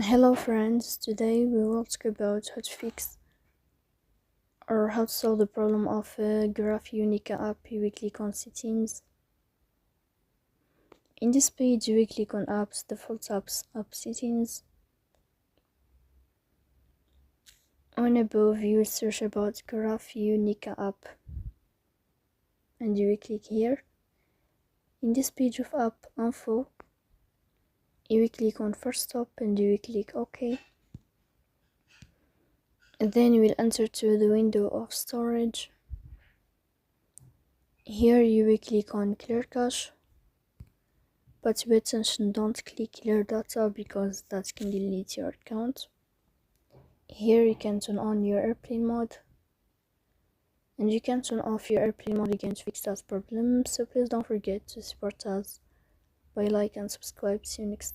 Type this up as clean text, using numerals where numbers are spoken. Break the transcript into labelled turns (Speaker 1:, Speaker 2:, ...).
Speaker 1: Hello friends, today we will talk about how to fix or how to solve the problem of Graphionica app. You will click on settings. In this page you will click on apps, default apps, app settings. On above you will search about Graphionica app and you will click here. In this page of app info you will click on first stop and you will click OK. And then you will enter to the window of storage. Here you will click on clear cache, but pay attention, don't click clear data because that can delete your account. Here you can turn on your airplane mode and you can turn off your airplane mode again to fix that problem. So please don't forget to support us by like and subscribe. See you next time.